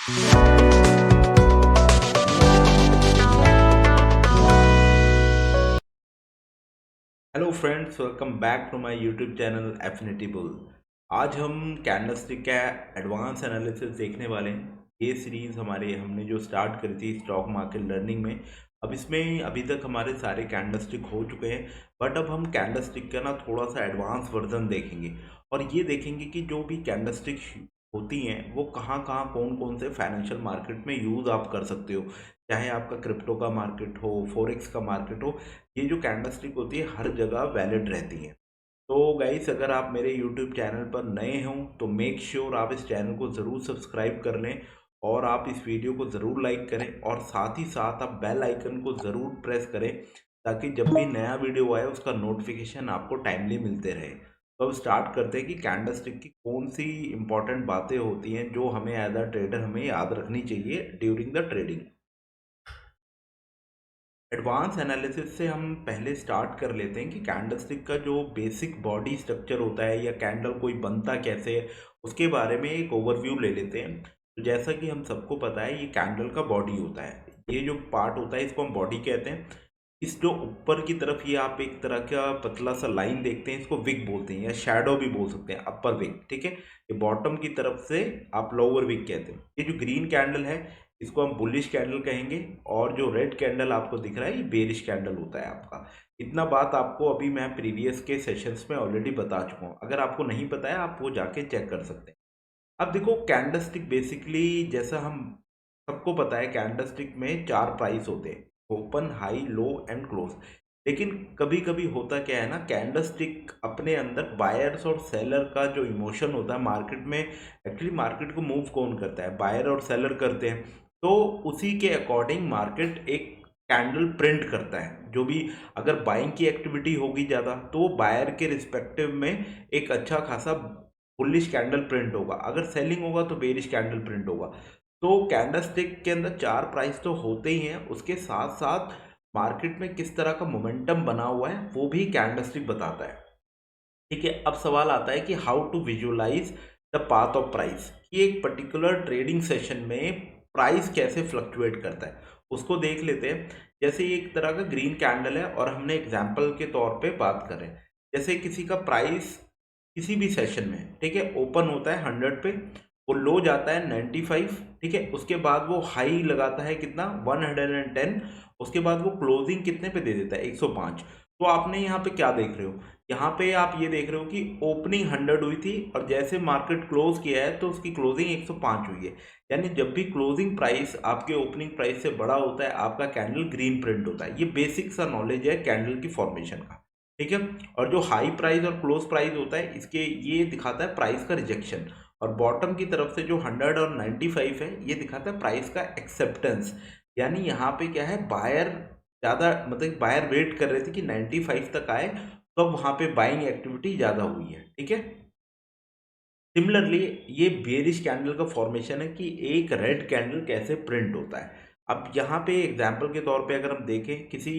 Hello friends, welcome back to my YouTube channel Affinity Bull. आज हम candlestick का advance analysis देखने वाले हैं। ये सीरीज़ हमने जो स्टार्ट करी थी स्टॉक मार्केट लर्निंग में। अब इसमें अभी तक हमारे सारे कैंडलस्टिक हो चुके हैं, बट अब हम कैंडलस्टिक का ना थोड़ा सा एडवांस वर्जन देखेंगे और ये देखेंगे कि जो भी कैंडलस्टिक होती हैं वो कहाँ कहाँ कौन कौन से फाइनेंशियल मार्केट में यूज़ आप कर सकते हो। चाहे आपका क्रिप्टो का मार्केट हो, फॉरेक्स का मार्केट हो, ये जो कैंडलस्टिक होती है हर जगह वैलिड रहती है। तो गाइस, अगर आप मेरे यूट्यूब चैनल पर नए हों तो मेक श्योर आप इस चैनल को ज़रूर सब्सक्राइब कर लें और आप इस वीडियो को ज़रूर लाइक करें और साथ ही साथ आप बेल आइकन को ज़रूर प्रेस करें ताकि जब भी नया वीडियो आए उसका नोटिफिकेशन आपको टाइमली मिलते रहे। तो अब स्टार्ट करते हैं कि कैंडलस्टिक की कौन सी इंपॉर्टेंट बातें होती हैं जो हमें एज अ ट्रेडर हमें याद रखनी चाहिए during the trading. Advance analysis से हम पहले स्टार्ट कर लेते हैं कि कैंडलस्टिक का जो बेसिक बॉडी स्ट्रक्चर होता है या कैंडल कोई बनता कैसे है उसके बारे में एक ओवरव्यू ले लेते हैं। तो जैसा कि हम सबको पता है, ये कैंडल का बॉडी होता है। ये जो पार्ट होता है इसको हम बॉडी कहते हैं। इस जो ऊपर की तरफ ये आप एक तरह का पतला सा लाइन देखते हैं, इसको विग बोलते हैं या शैडो भी बोल सकते हैं, अपर विग। ठीक है, ये बॉटम की तरफ से आप लोअर विग कहते हैं। ये जो ग्रीन कैंडल है इसको हम बुलिश कैंडल कहेंगे और जो रेड कैंडल आपको दिख रहा है ये बेरिश कैंडल होता है आपका। इतना बात आपको अभी मैं प्रीवियस के सेशंस में ऑलरेडी बता चुका हूँ। अगर आपको नहीं पता है आप वो जाके चेक कर सकते हैं। अब देखो, कैंडलस्टिक बेसिकली जैसा हम सबको पता है कैंडलस्टिक में चार प्राइस होते हैं, open, high, low and close. लेकिन कभी कभी होता क्या है ना, कैंडलस्टिक अपने अंदर बायर्स और सेलर का जो इमोशन होता है मार्केट में, एक्चुअली मार्केट को मूव कौन करता है, बायर और सेलर करते हैं। तो उसी के अकॉर्डिंग मार्केट एक कैंडल प्रिंट करता है। जो भी अगर बाइंग की एक्टिविटी होगी ज़्यादा तो बायर के रिस्पेक्टिव में एक अच्छा खासा बुलिश कैंडल प्रिंट होगा, अगर सेलिंग होगा तो बेरिश कैंडल प्रिंट होगा। तो कैंडलस्टिक के अंदर चार प्राइस तो होते ही हैं, उसके साथ साथ मार्केट में किस तरह का मोमेंटम बना हुआ है वो भी कैंडलस्टिक बताता है। ठीक है, अब सवाल आता है कि how to visualize the path of price, कि एक पर्टिकुलर ट्रेडिंग सेशन में प्राइस कैसे फ्लक्चुएट करता है उसको देख लेते हैं। जैसे ये एक तरह का ग्रीन कैंडल है और हमने एग्जाम्पल के तौर पे बात करें, जैसे किसी का प्राइस किसी भी सेशन में, ठीक है, ओपन होता है 100 पे, वो लो जाता है 95, ठीक है, उसके बाद वो हाई लगाता है कितना 110, उसके बाद वो क्लोजिंग कितने पे दे देता है 105। तो आपने यहाँ पे क्या देख रहे हो, यहाँ पे आप ये देख रहे हो कि ओपनिंग 100 हुई थी और जैसे मार्केट क्लोज किया है तो उसकी क्लोजिंग 105 हुई है। यानी जब भी क्लोजिंग प्राइस आपके ओपनिंग प्राइस से बड़ा होता है आपका कैंडल ग्रीन प्रिंट होता है। ये बेसिक सा नॉलेज है कैंडल की फॉर्मेशन का। ठीक है, और जो हाई प्राइस और क्लोज प्राइस होता है इसके ये दिखाता है प्राइस का रिजेक्शन, और बॉटम की तरफ से जो 100 और 95 है ये दिखाता है प्राइस का एक्सेप्टेंस। यानी यहाँ पे क्या है, बायर ज़्यादा, मतलब बायर वेट कर रहे थे कि 95 तक आए तो वहाँ पे बाइंग एक्टिविटी ज़्यादा हुई है। ठीक है, सिमिलरली ये बेरिश कैंडल का फॉर्मेशन है कि एक रेड कैंडल कैसे प्रिंट होता है। अब यहाँ पे एग्जांपल के तौर पे अगर हम देखें, किसी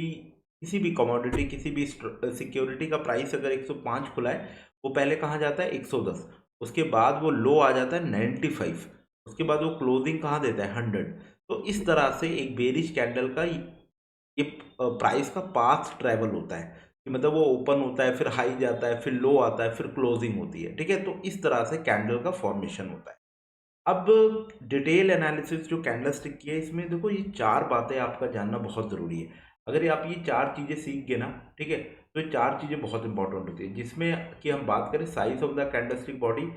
किसी भी कमोडिटी, किसी भी सिक्योरिटी का प्राइस अगर 105 खुला है, वो पहले कहाँ जाता है 110, उसके बाद वो लो आ जाता है 95, उसके बाद वो क्लोजिंग कहाँ देता है 100। तो इस तरह से एक बेरिश कैंडल का ये प्राइस का पाथ ट्रैवल होता है कि मतलब वो ओपन होता है, फिर हाई जाता है, फिर लो आता है, फिर क्लोजिंग होती है। ठीक है, तो इस तरह से कैंडल का फॉर्मेशन होता है। अब डिटेल एनालिसिस जो कैंडल स्टिक की है, इसमें देखो ये चार बातें आपका जानना बहुत ज़रूरी है। अगर ये आप ये चार चीज़ें सीख गए ना, ठीक है, तो ये चार चीज़ें बहुत इंपॉर्टेंट होती है, जिसमें कि हम बात करें size of the candlestick body,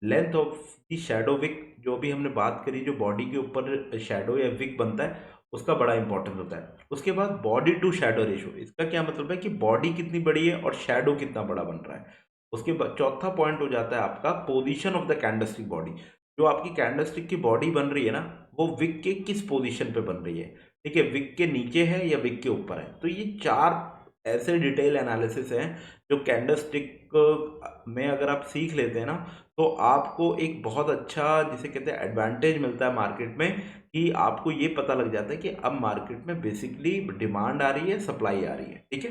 length of the shadow wick, जो भी हमने बात करी जो बॉडी के ऊपर शैडो या विक बनता है उसका बड़ा इंपॉर्टेंट होता है। उसके बाद बॉडी टू शैडो रेशो, इसका क्या मतलब है कि बॉडी कितनी बड़ी है और शैडो कितना बड़ा बन रहा है। उसके बाद चौथा पॉइंट हो जाता है आपका position of the candlestick body, जो आपकी कैंडलस्टिक की बॉडी बन रही है ना वो विक के किस पोजीशन पे बन रही है। ठीक है, विक के नीचे है या विक के ऊपर है। तो ये चार ऐसे डिटेल एनालिसिस हैं जो कैंडलस्टिक में अगर आप सीख लेते हैं ना तो आपको एक बहुत अच्छा, जिसे कहते हैं, एडवांटेज मिलता है मार्केट में, कि आपको ये पता लग जाता है कि अब मार्केट में बेसिकली डिमांड आ रही है, सप्लाई आ रही है। ठीक है,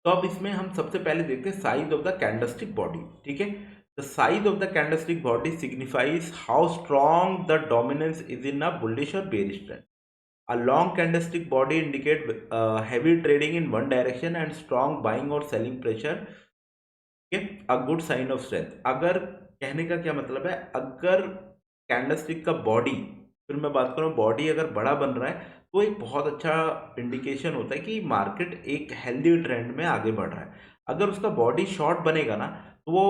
तो अब इसमें हम सबसे पहले देखते हैं size of the candlestick body. ठीक है, the size of the candlestick body signifies how strong the dominance is in a bullish और bearish trend. A long candlestick body indicate heavy trading in one direction and strong buying or selling pressure. A good sign of strength. अगर कहने का क्या मतलब है, अगर candlestick का body, फिर मैं बात करूँ बॉडी अगर बड़ा बन रहा है तो एक बहुत अच्छा इंडिकेशन होता है कि मार्केट एक हेल्दी ट्रेंड में आगे बढ़ रहा है. अगर उसका बॉडी शॉर्ट बनेगा ना तो वो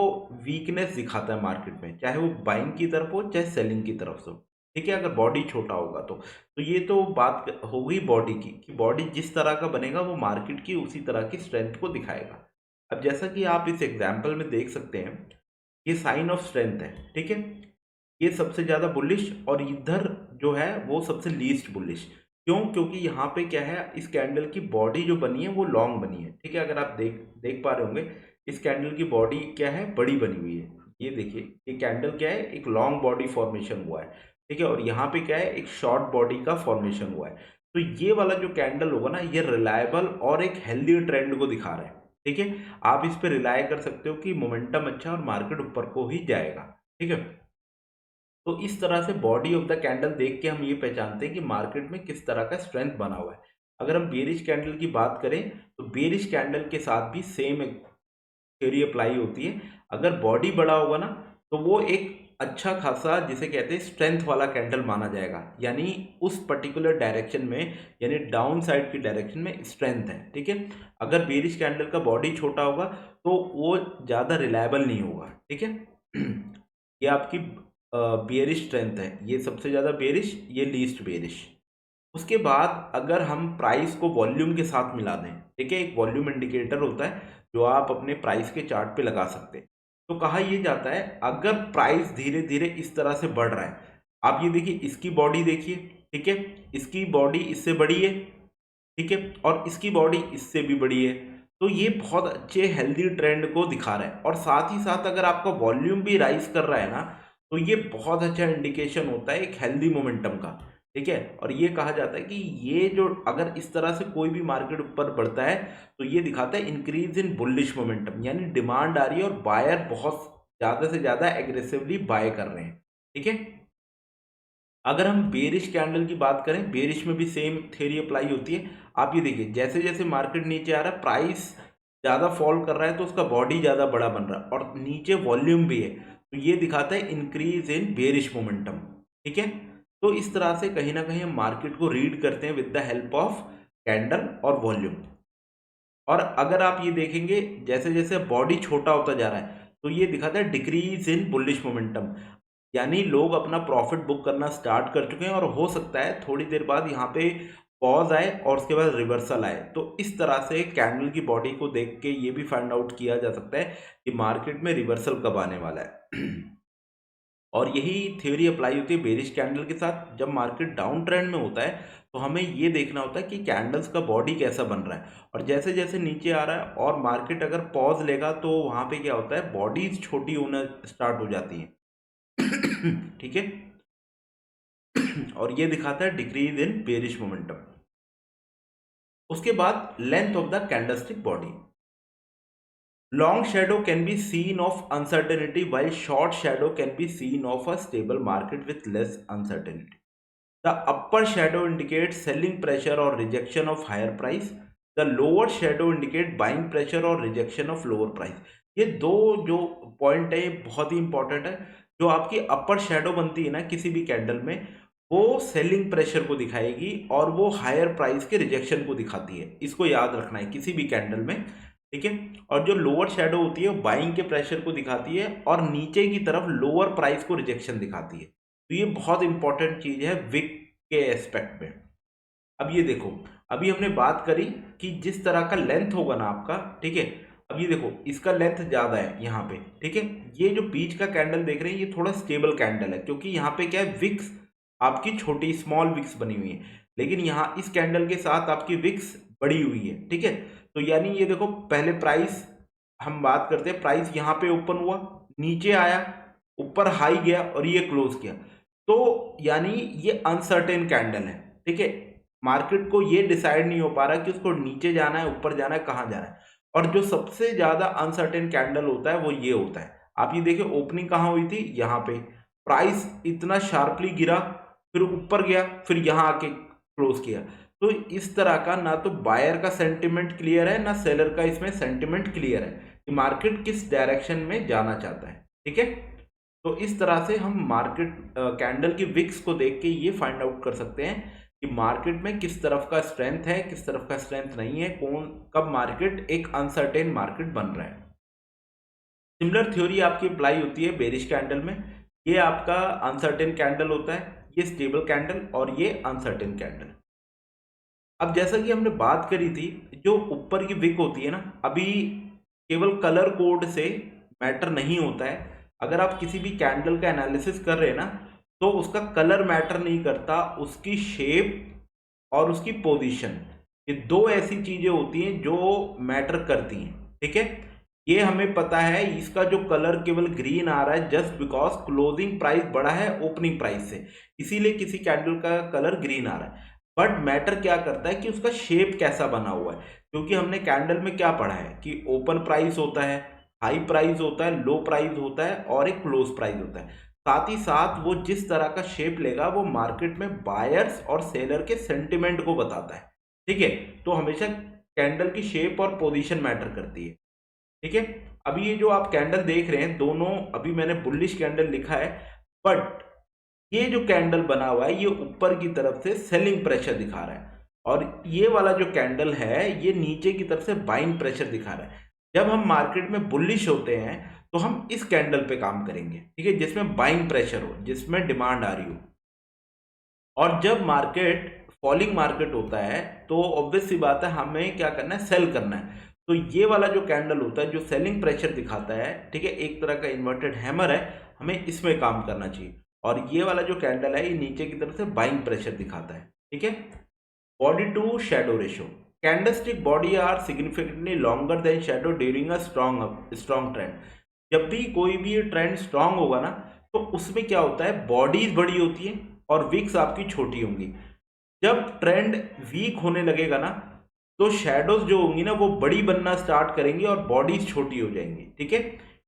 वीकनेस दिखाता है मार्केट में, चाहे वो बाइंग की तरफ हो चाहे सेलिंग की तरफ से हो. ठीक है, अगर बॉडी छोटा होगा तो ये तो बात हो गई बॉडी की, कि बॉडी जिस तरह का बनेगा वो मार्केट की उसी तरह की स्ट्रेंथ को दिखाएगा. अब जैसा कि आप इस एग्जाम्पल में देख सकते हैं, ये साइन ऑफ स्ट्रेंथ है. ठीक है, ये सबसे ज़्यादा बुलिश और इधर जो है वो सबसे लीस्ट बुलिश. क्यों? क्योंकि यहाँ पे क्या है, इस कैंडल की बॉडी जो बनी है वो लॉन्ग बनी है. ठीक है, अगर आप देख देख पा रहे होंगे इस कैंडल की बॉडी क्या है, बड़ी बनी हुई है. ये देखिए, ये कैंडल क्या है, एक लॉन्ग बॉडी फॉर्मेशन हुआ है. ठीक है, और यहाँ पे क्या है, एक शॉर्ट बॉडी का फॉर्मेशन हुआ है. तो ये वाला जो कैंडल होगा ना, ये रिलायबल और एक हेल्दी ट्रेंड को दिखा रहा है. ठीक है, आप इस पे रिलाय कर सकते हो कि मोमेंटम अच्छा और मार्केट ऊपर को ही जाएगा. ठीक है, तो इस तरह से बॉडी ऑफ द कैंडल देख के हम ये पहचानते हैं कि मार्केट में किस तरह का स्ट्रेंथ बना हुआ है. अगर हम बेरिश कैंडल की बात करें तो बेरिश कैंडल के साथ भी सेम एक थ्योरी अप्लाई होती है. अगर बॉडी बड़ा होगा ना तो वो एक अच्छा खासा, जिसे कहते हैं स्ट्रेंथ वाला कैंडल माना जाएगा, यानी उस पर्टिकुलर डायरेक्शन में, यानी डाउन साइड की डायरेक्शन में स्ट्रेंथ है. ठीक है, अगर बेरिश कैंडल का बॉडी छोटा होगा तो वो ज़्यादा रिलायबल नहीं होगा. ठीक है, ये आपकी बेरिश स्ट्रेंथ है, ये सबसे ज़्यादा बेरिश, ये लीस्ट बेरिश. उसके बाद अगर हम प्राइस को वॉल्यूम के साथ मिला दें, ठीक है, एक वॉल्यूम इंडिकेटर होता है जो आप अपने प्राइस के चार्ट पे लगा सकते हैं. तो कहा यह जाता है अगर प्राइस धीरे धीरे इस तरह से बढ़ रहा है, आप ये देखिए, इसकी बॉडी देखिए. ठीक है, इसकी बॉडी इससे बड़ी है. ठीक है, और इसकी बॉडी इससे भी बड़ी है. तो ये बहुत अच्छे हेल्दी ट्रेंड को दिखा रहा है. और साथ ही साथ अगर आपका वॉल्यूम भी राइज कर रहा है ना, तो ये बहुत अच्छा इंडिकेशन होता है एक हेल्दी मोमेंटम का. ठीक है, और ये कहा जाता है कि ये जो अगर इस तरह से कोई भी मार्केट ऊपर बढ़ता है तो ये दिखाता है इंक्रीज इन बुलिश मोमेंटम, यानी डिमांड आ रही है और बायर बहुत ज़्यादा से ज़्यादा एग्रेसिवली बाय कर रहे हैं. ठीक है, अगर हम बेरिश कैंडल की बात करें, बेरिश में भी सेम थ्योरी अप्लाई होती है. आप ये देखिए, जैसे जैसे मार्केट नीचे आ रहा है, प्राइस ज़्यादा फॉल कर रहा है तो उसका बॉडी ज़्यादा बड़ा बन रहा है और नीचे वॉल्यूम भी है, तो ये दिखाता है इंक्रीज इन बेरिश मोमेंटम. ठीक है, तो इस तरह से कहीं ना कहीं हम मार्केट को रीड करते हैं with the help of candle और वॉल्यूम. और अगर आप ये देखेंगे, जैसे जैसे बॉडी छोटा होता जा रहा है तो ये दिखाता है डिक्रीज इन बुलिश मोमेंटम, यानी लोग अपना प्रॉफिट बुक करना स्टार्ट कर चुके हैं और हो सकता है थोड़ी देर बाद यहाँ पे पॉज आए और उसके बाद रिवर्सल आए. तो इस तरह से कैंडल की बॉडी को देख के ये भी फाइंड आउट किया जा सकता है कि मार्केट में रिवर्सल कब आने वाला है. और यही थ्योरी अप्लाई होती है बेरिश कैंडल के साथ. जब मार्केट डाउन ट्रेंड में होता है तो हमें ये देखना होता है कि कैंडल्स का बॉडी कैसा बन रहा है, और जैसे जैसे नीचे आ रहा है और मार्केट अगर पॉज लेगा तो वहाँ पे क्या होता है, बॉडीज छोटी होना स्टार्ट हो जाती हैं. ठीक है, और ये दिखाता है डिक्रीज इन बेरिश मोमेंटम. उसके बाद length of the candlestick body. Long shadow can be seen of uncertainty while short shadow can be seen of a stable market with less uncertainty. The upper shadow indicates selling pressure or rejection of higher price. The lower shadow indicate buying pressure or rejection of lower price. ये दो जो point है ये बहुत ही important है. जो आपकी अपर shadow बनती है ना किसी भी कैंडल में, वो सेलिंग प्रेशर को दिखाएगी और वो हायर प्राइस के रिजेक्शन को दिखाती है. इसको याद रखना है किसी भी कैंडल में. ठीक है, और जो लोअर शेडो होती है वो बाइंग के प्रेशर को दिखाती है और नीचे की तरफ लोअर प्राइस को रिजेक्शन दिखाती है. तो ये बहुत इंपॉर्टेंट चीज है विक के एस्पेक्ट में. अब ये देखो, अभी हमने बात करी कि जिस तरह का लेंथ होगा ना आपका, ठीक है, अब ये देखो इसका लेंथ ज्यादा है यहाँ पे. ठीक है, ये जो बीच का कैंडल देख रहे हैं ये थोड़ा स्टेबल कैंडल है, क्योंकि यहाँ पे क्या है, विक्स आपकी छोटी स्मॉल विक्स बनी हुई है, लेकिन यहाँ इस कैंडल के साथ आपकी विक्स बड़ी हुई है. ठीक है, तो यानी ये देखो, पहले प्राइस हम बात करते हैं, प्राइस यहाँ पे ओपन हुआ, नीचे आया, ऊपर हाई गया और ये क्लोज किया. तो यानी ये अनसर्टेन कैंडल है. ठीक है, मार्केट को ये डिसाइड नहीं हो पा रहा कि उसको नीचे जाना है, ऊपर जाना है, कहाँ जाना है. और जो सबसे ज्यादा अनसर्टेन कैंडल होता है वो ये होता है. आप ये देखिए ओपनिंग कहाँ हुई थी, यहाँ पे प्राइस इतना शार्पली गिरा, फिर ऊपर गया, फिर यहाँ आके क्लोज किया। तो इस तरह का ना तो बायर का सेंटिमेंट क्लियर है ना सेलर का इसमें सेंटिमेंट क्लियर है कि मार्केट किस डायरेक्शन में जाना चाहता है। ठीक है, तो इस तरह से हम मार्केट कैंडल की विक्स को देख के ये फाइंड आउट कर सकते हैं कि मार्केट में किस तरफ का स्ट्रेंथ है, किस तरफ का स्ट्रेंथ नहीं है, कौन कब मार्केट एक अनसर्टेन मार्केट बन रहा है। सिमिलर थ्योरी आपकी अप्लाई होती है बेरिश कैंडल में। ये आपका अनसर्टेन कैंडल होता है, ये स्टेबल कैंडल और ये अनसर्टेन कैंडल। अब जैसा कि हमने बात करी थी, जो ऊपर की विक होती है ना, अभी केवल कलर कोड से मैटर नहीं होता है। अगर आप किसी भी कैंडल का एनालिसिस कर रहे हैं ना, तो उसका कलर मैटर नहीं करता, उसकी शेप और उसकी पोजीशन, ये दो ऐसी चीजें होती हैं जो मैटर करती हैं। ठीक है, ये हमें पता है, इसका जो कलर केवल ग्रीन आ रहा है जस्ट बिकॉज क्लोजिंग प्राइस बड़ा है ओपनिंग प्राइस से, इसीलिए किसी कैंडल का कलर ग्रीन आ रहा है। बट मैटर क्या करता है कि उसका शेप कैसा बना हुआ है, क्योंकि हमने कैंडल में क्या पढ़ा है कि ओपन प्राइस होता है, हाई प्राइस होता है, लो प्राइस होता है और एक क्लोज प्राइस होता है। साथ ही साथ वो जिस तरह का शेप लेगा वो मार्केट में बायर्स और सेलर के सेंटिमेंट को बताता है। ठीक है, तो हमेशा कैंडल की शेप और पोजीशन मैटर करती है। ठीक है, अभी ये जो आप कैंडल देख रहे हैं दोनों, अभी मैंने बुलिश कैंडल लिखा है, बट ये जो कैंडल बना हुआ है ये ऊपर की तरफ से सेलिंग प्रेशर दिखा रहा है, और ये वाला जो कैंडल है ये नीचे की तरफ से बाइंग प्रेशर दिखा रहा है। जब हम मार्केट में बुलिश होते हैं तो हम इस कैंडल पे काम करेंगे, ठीक है, जिसमें बाइंग प्रेशर हो, जिसमें डिमांड आ रही हो। और जब मार्केट फॉलिंग मार्केट होता है तो ऑब्वियस सी बात है हमें क्या करना है, सेल करना है। तो ये वाला जो कैंडल होता है जो सेलिंग प्रेशर दिखाता है, ठीक है, एक तरह का इन्वर्टेड हैमर है, हमें इसमें काम करना चाहिए। और ये वाला जो कैंडल है ये नीचे की तरफ से बाइंग प्रेशर दिखाता है। ठीक है, body to shadow ratio, candlestick body are significantly longer than shadow during a strong trend. जब भी कोई भी ट्रेंड स्ट्रांग होगा ना, तो उसमें क्या होता है, बॉडीज बड़ी होती है और विक्स आपकी छोटी होंगी। जब ट्रेंड वीक होने लगेगा ना, तो शेडोज जो होंगी ना वो बड़ी बनना स्टार्ट करेंगी और बॉडीज छोटी हो जाएंगी। ठीक है,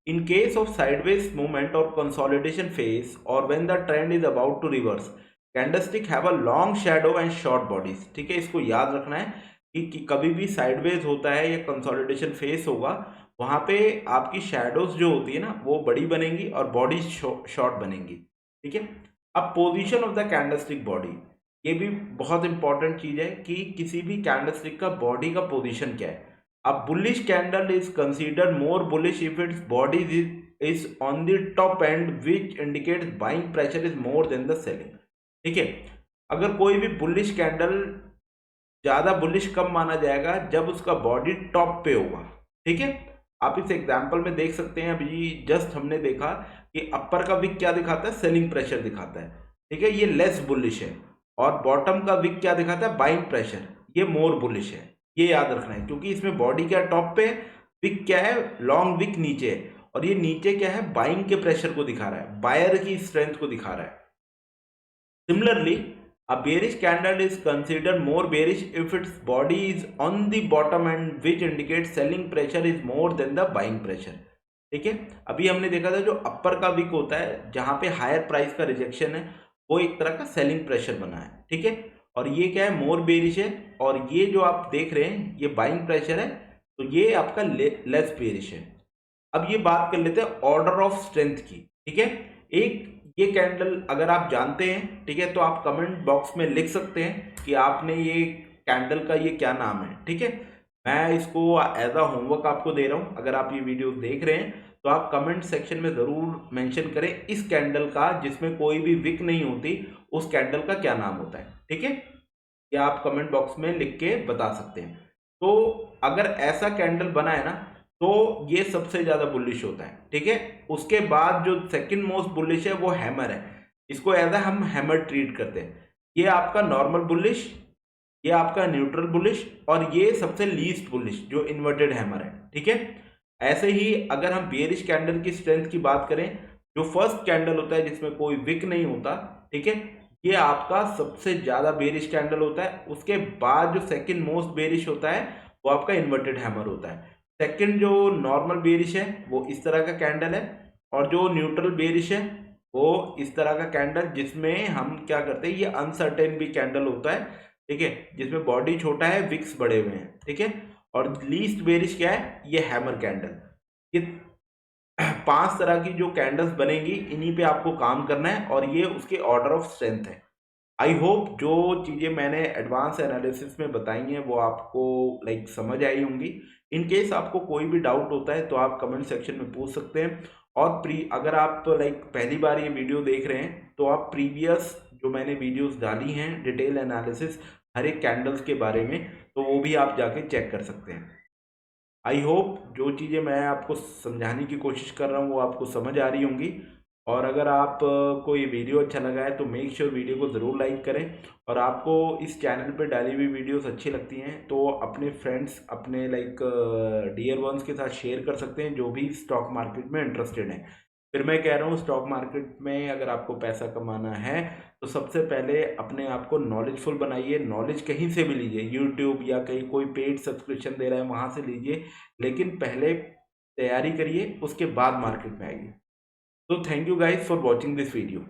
in case of sideways movement और कंसोलिडेशन फेज और when the trend is about to reverse, candlestick have a long shadow and short bodies. ठीक है, इसको याद रखना है कि कभी भी साइडवेज होता है या कंसोलिडेशन फेज होगा, वहां पे आपकी शेडोज जो होती है ना वो बड़ी बनेंगी और बॉडीज शॉर्ट बनेंगी। ठीक है, अब position of the candlestick body, ये भी बहुत इंपॉर्टेंट चीज है कि किसी भी कैंडलस्टिक का बॉडी का पोजीशन क्या है। अब bullish candle is considered more bullish if its body is on the top and which indicates buying pressure is more than the selling. ठीक है, अगर कोई भी बुलिश कैंडल, ज्यादा बुलिश कब माना जाएगा, जब उसका बॉडी टॉप पे होगा। ठीक है, आप इस एग्जांपल में देख सकते हैं, अभी जस्ट हमने देखा कि अपर का विक क्या दिखाता है, सेलिंग प्रेशर दिखाता है। ठीक है, ये लेस बुलिश है, और बॉटम का विक क्या दिखाता है, बाइंग प्रेशर, ये मोर बुलिश है। ये याद रखना है, क्योंकि इसमें बॉडी क्या टॉप पे, विक क्या है, लॉन्ग विक नीचे है, और ये नीचे क्या है, बाइंग के प्रेशर को दिखा रहा है, बायर की स्ट्रेंथ को दिखा रहा है। Similarly a bearish candle is considered more bearish if its body is on the bottom and which indicates selling pressure is more than the buying pressure। ठीक है, अभी हमने देखा था जो अपर का विक होता है जहां पे हायर प्राइस का रिजेक्शन है, वो एक तरह का सेलिंग प्रेशर बना है। ठीक है, और ये क्या है, मोर बेरिश है, और ये जो आप देख रहे हैं ये बाइंग प्रेशर है, तो ये आपका लेस बेरिश है। अब ये बात कर लेते हैं ऑर्डर ऑफ स्ट्रेंथ की। ठीक है, एक ये कैंडल अगर आप जानते हैं, ठीक है, तो आप कमेंट बॉक्स में लिख सकते हैं कि आपने ये कैंडल का ये क्या नाम है। ठीक है, मैं इसको एज अ होमवर्क आपको दे रहा हूं, अगर आप ये वीडियो देख रहे हैं तो आप कमेंट सेक्शन में ज़रूर मेंशन करें इस कैंडल का जिसमें कोई भी विक नहीं होती, उस कैंडल का क्या नाम होता है। ठीक है, या आप कमेंट बॉक्स में लिख के बता सकते हैं। तो अगर ऐसा कैंडल बना है ना, तो ये सबसे ज्यादा बुलिश होता है। ठीक है, उसके बाद जो सेकंड मोस्ट बुलिश है वो हैमर है, इसको एज हम हैमर ट्रीट करते हैं। ये आपका नॉर्मल बुलिश, ये आपका न्यूट्रल बुलिश, और ये सबसे लीस्ट बुलिश जो इन्वर्टेड हैमर है। ठीक है, ऐसे ही अगर हम बियरिश कैंडल की स्ट्रेंथ की बात करें, जो फर्स्ट कैंडल होता है जिसमें कोई विक नहीं होता, ठीक है, ये आपका सबसे ज्यादा बेरिश कैंडल होता है। उसके बाद जो सेकंड मोस्ट बेरिश होता है वो आपका इन्वर्टेड हैमर होता है। सेकंड जो नॉर्मल बेरिश है वो इस तरह का कैंडल है, और जो न्यूट्रल बेरिश है वो इस तरह का कैंडल जिसमें हम क्या करते हैं, ये अनसर्टेन भी कैंडल होता है, ठीक है, जिसमें बॉडी छोटा है, विक्स बड़े हुए हैं, ठीक है। और लीस्ट बेरिश क्या है, ये हैमर कैंडल। ये 5 तरह की जो कैंडल्स बनेंगी, इन्हीं पे आपको काम करना है और ये उसके ऑर्डर ऑफ स्ट्रेंथ है। आई होप जो चीज़ें मैंने एडवांस एनालिसिस में बताई हैं वो आपको लाइक समझ आई होंगी। इन केस आपको कोई भी डाउट होता है तो आप कमेंट सेक्शन में पूछ सकते हैं। और अगर आप लाइक पहली बार ये वीडियो देख रहे हैं तो आप प्रीवियस जो मैंने वीडियोस डाली हैं डिटेल एनालिसिस हर एक कैंडल्स के बारे में, तो वो भी आप जाके चेक कर सकते हैं। आई होप जो चीज़ें मैं आपको समझाने की कोशिश कर रहा हूँ वो आपको समझ आ रही होंगी। और अगर आप को ये वीडियो अच्छा लगा है तो मेक श्योर वीडियो को ज़रूर लाइक करें। और आपको इस चैनल पे डाली हुई वीडियोस अच्छी लगती हैं तो अपने फ्रेंड्स, अपने लाइक डियर वंस के साथ शेयर कर सकते हैं जो भी स्टॉक मार्केट में इंटरेस्टेड हैं। फिर मैं कह रहा हूँ स्टॉक मार्केट में अगर आपको पैसा कमाना है तो सबसे पहले अपने आप को नॉलेजफुल बनाइए। नॉलेज कहीं से भी लीजिए, यूट्यूब या कहीं कोई पेड सब्सक्रिप्शन दे रहा है वहाँ से लीजिए, लेकिन पहले तैयारी करिए, उसके बाद मार्केट में आइए। तो thank you guys for watching this video.